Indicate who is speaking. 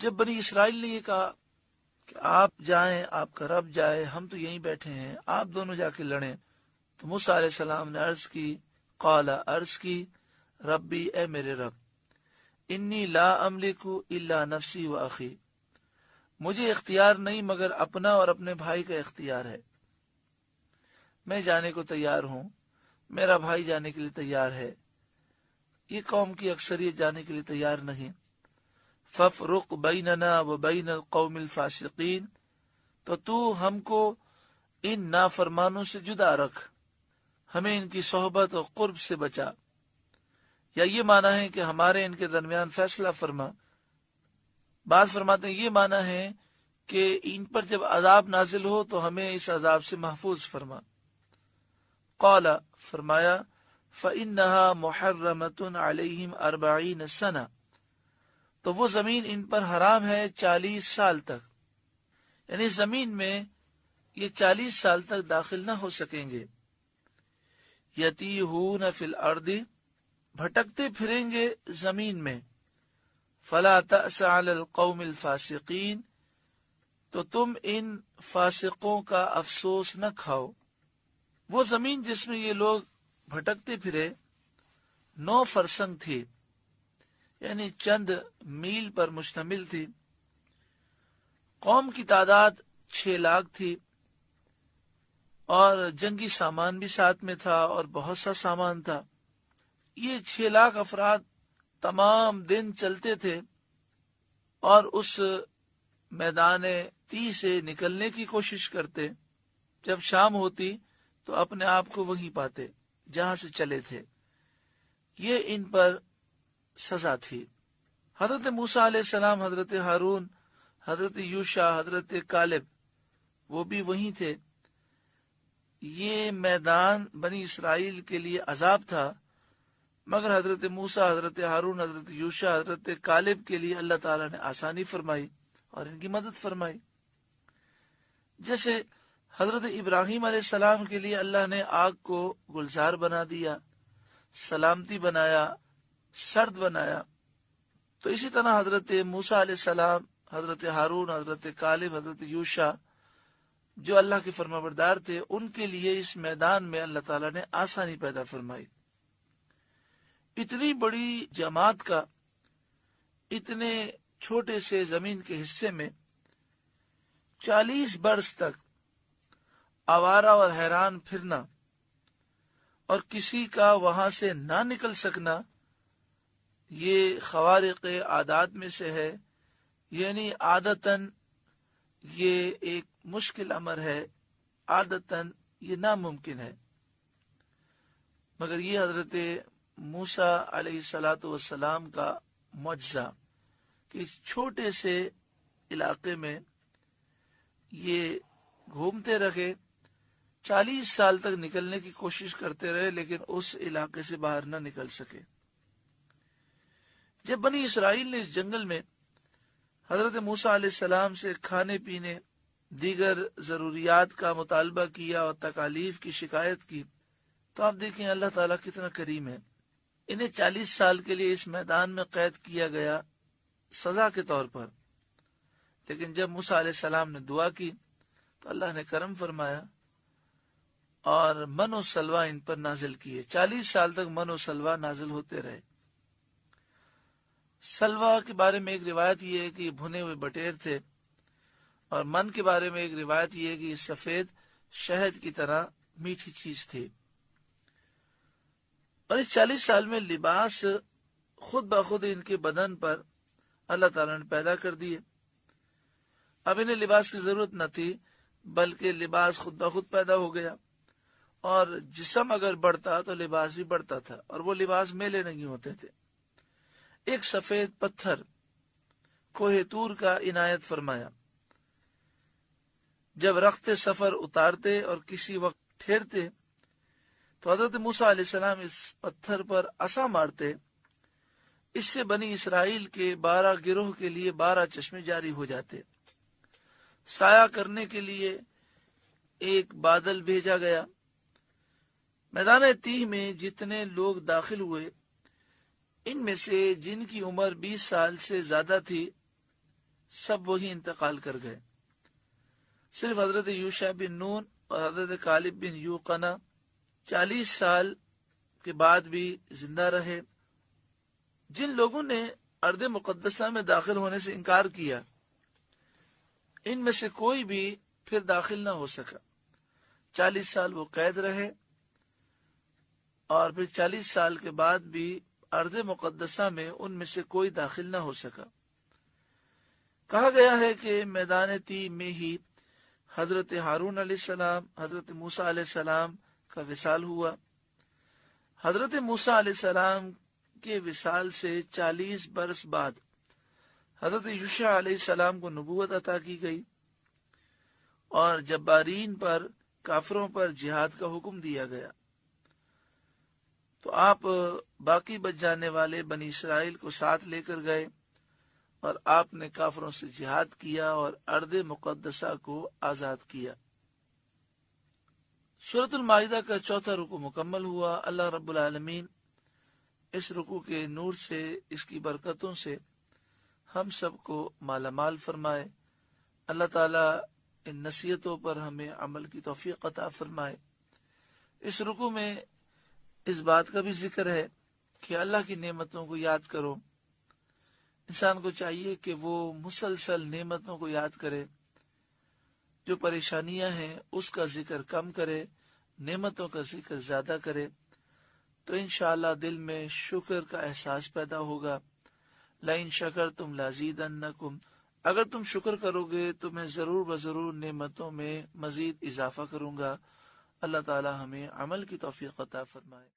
Speaker 1: جب بنی اسرائیل نے یہ کہا کہ آپ جائیں، آپ کا رب جائے، ہم تو یہیں بیٹھے ہیں، آپ دونوں جا کے لڑیں، تو موسیٰ علیہ السلام نے عرض کی ربی، اے میرے رب، انی لا املک الا نفسی و اخی، مجھے اختیار نہیں مگر اپنا اور اپنے بھائی کا اختیار ہے، میں جانے کو تیار ہوں، میرا بھائی جانے کے لیے تیار ہے، یہ قوم کی اکثریت جانے کے لیے تیار نہیں، فافرق بیننا و بین القوم الفاسقین، تو ہم کو ان نافرمانوں سے جدا رکھ، ہمیں ان کی صحبت اور قرب سے بچا، یا یہ معنی ہے کہ ہمارے ان کے درمیان فیصلہ فرما۔ بعض فرماتے ہیں یہ معنی ہے کہ ان پر جب عذاب نازل ہو تو ہمیں اس عذاب سے محفوظ فرما۔ قال، فرمایا، فإنها محرمۃ علیہم 40 سنہ، تو وہ زمین ان پر حرام ہے 40 سال تک، یعنی زمین میں یہ 40 سال تک داخل نہ ہو سکیں گے۔ یتیہون فی الارض، بھٹکتے پھریں گے زمین میں۔ فلا تأس علی القوم الفاسقین، تو تم ان فاسقوں کا افسوس نہ کھاؤ۔ وہ زمین جس میں یہ لوگ بھٹکتے پھرے 9 فرسنگ تھی، یعنی چند میل پر مشتمل تھی۔ قوم کی تعداد 6 لاکھ تھی، اور جنگی سامان بھی ساتھ میں تھا اور بہت سا سامان تھا۔ یہ 6 لاکھ افراد تمام دن چلتے تھے اور اس میدان تی سے نکلنے کی کوشش کرتے، جب شام ہوتی تو اپنے آپ کو وہیں پاتے جہاں سے چلے تھے۔ یہ ان پر سزا تھی۔ حضرت موسیٰ علیہ السلام، حضرت ہارون، حضرت یوشع، حضرت کالب، وہ بھی وہیں تھے۔ یہ میدان بنی اسرائیل کے لیے عذاب تھا، مگر حضرت موسیٰ، حضرت ہارون، حضرت یوشع، حضرت کالب کے لیے اللہ تعالیٰ نے آسانی فرمائی اور ان کی مدد فرمائی۔ جیسے حضرت ابراہیم علیہ السلام کے لیے اللہ نے آگ کو گلزار بنا دیا، سلامتی بنایا، سرد بنایا، تو اسی طرح حضرت موسیٰ علیہ السلام، حضرت ہارون، حضرت کالب، حضرت یوشع، جو اللہ کے فرمانبردار تھے، ان کے لیے اس میدان میں اللہ تعالیٰ نے آسانی پیدا فرمائی۔ اتنی بڑی جماعت کا اتنے چھوٹے سے زمین کے حصے میں 40 برس تک آوارہ اور حیران پھرنا اور کسی کا وہاں سے نہ نکل سکنا، یہ خوارق عادات میں سے ہے، یعنی عادتاً یہ ایک مشکل امر ہے، عادتاً یہ ناممکن ہے، مگر یہ حضرت موسیٰ علیہ السلام کا معجزہ کہ اس چھوٹے سے علاقے میں یہ گھومتے رہے، 40 سال تک نکلنے کی کوشش کرتے رہے، لیکن اس علاقے سے باہر نہ نکل سکے۔ جب بنی اسرائیل نے اس جنگل میں حضرت موسیٰ علیہ السلام سے کھانے پینے، دیگر ضروریات کا مطالبہ کیا اور تکالیف کی شکایت کی، تو آپ دیکھیں اللہ تعالیٰ کتنا کریم ہے۔ انہیں 40 سال کے لیے اس میدان میں قید کیا گیا سزا کے طور پر، لیکن جب موسیٰ علیہ السلام نے دعا کی تو اللہ نے کرم فرمایا اور من و سلوہ ان پر نازل کیے۔ 40 سال تک من و سلوہ نازل ہوتے رہے۔ سلوہ کے بارے میں ایک روایت یہ ہے کہ یہ بھنے ہوئے بٹیر تھے، اور من کے بارے میں ایک روایت یہ ہے کہ یہ سفید شہد کی طرح میٹھی چیز تھی۔ اور اس 40 سال میں لباس خود بخود ان کے بدن پر اللہ تعالیٰ نے پیدا کر دیے۔ اب انہیں لباس کی ضرورت نہ تھی، بلکہ لباس خود بخود پیدا ہو گیا، اور جسم اگر بڑھتا تو لباس بھی بڑھتا تھا، اور وہ لباس میلے نہیں ہوتے تھے۔ ایک سفید پتھر کوہ طور کا عنایت فرمایا۔ جب رخت سفر اتارتے اور کسی وقت ٹھہرتے تو حضرت موسیٰ علیہ السلام اس پتھر پر عصا مارتے، اس سے بنی اسرائیل کے 12 گروہ کے لیے 12 چشمے جاری ہو جاتے۔ سایہ کرنے کے لیے ایک بادل بھیجا گیا۔ میدان تیہ میں جتنے لوگ داخل ہوئے، ان میں سے جن کی عمر 20 سال سے زیادہ تھی، سب وہی انتقال کر گئے، صرف حضرت یوشع بن نون اور حضرت کالب بن یوقنا 40 سال کے بعد بھی زندہ رہے۔ جن لوگوں نے ارض مقدسہ میں داخل ہونے سے انکار کیا، ان میں سے کوئی بھی پھر داخل نہ ہو سکا۔ 40 سال وہ قید رہے اور پھر 40 سال کے بعد بھی ارض مقدسہ میں ان میں سے کوئی داخل نہ ہو سکا۔ کہا گیا ہے کہ میدان تی میں ہی حضرت ہارون علیہ السلام، حضرت موسیٰ علیہ السلام کا وصال ہوا۔ حضرت موسیٰ علیہ السلام کے وصال سے 40 برس بعد حضرت یوشع علیہ السلام کو نبوت عطا کی گئی اور جبارین پر، کافروں پر جہاد کا حکم دیا گیا۔ تو آپ باقی بچ جانے والے بنی اسرائیل کو ساتھ لے کر گئے اور آپ نے کافروں سے جہاد کیا اور ارض مقدسہ کو آزاد کیا۔ سورۃ المائدہ کا 4تھا رکوع مکمل ہوا۔ اللہ رب العالمین اس رکوع کے نور سے، اس کی برکتوں سے ہم سب کو مالا مال فرمائے۔ اللہ تعالیٰ ان نصیحتوں پر ہمیں عمل کی توفیق عطا فرمائے۔ اس رکوع میں اس بات کا بھی ذکر ہے کہ اللہ کی نعمتوں کو یاد کرو۔ انسان کو چاہیے کہ وہ مسلسل نعمتوں کو یاد کرے، جو پریشانیاں ہیں اس کا ذکر کم کرے، نعمتوں کا ذکر زیادہ کرے، تو انشاءاللہ دل میں شکر کا احساس پیدا ہوگا۔ لئن شکرتم لازیدنکم، اگر تم شکر کرو گے تو میں ضرور بضرور نعمتوں میں مزید اضافہ کروں گا۔ اللہ تعالی ہمیں عمل کی توفیق عطا فرمائے۔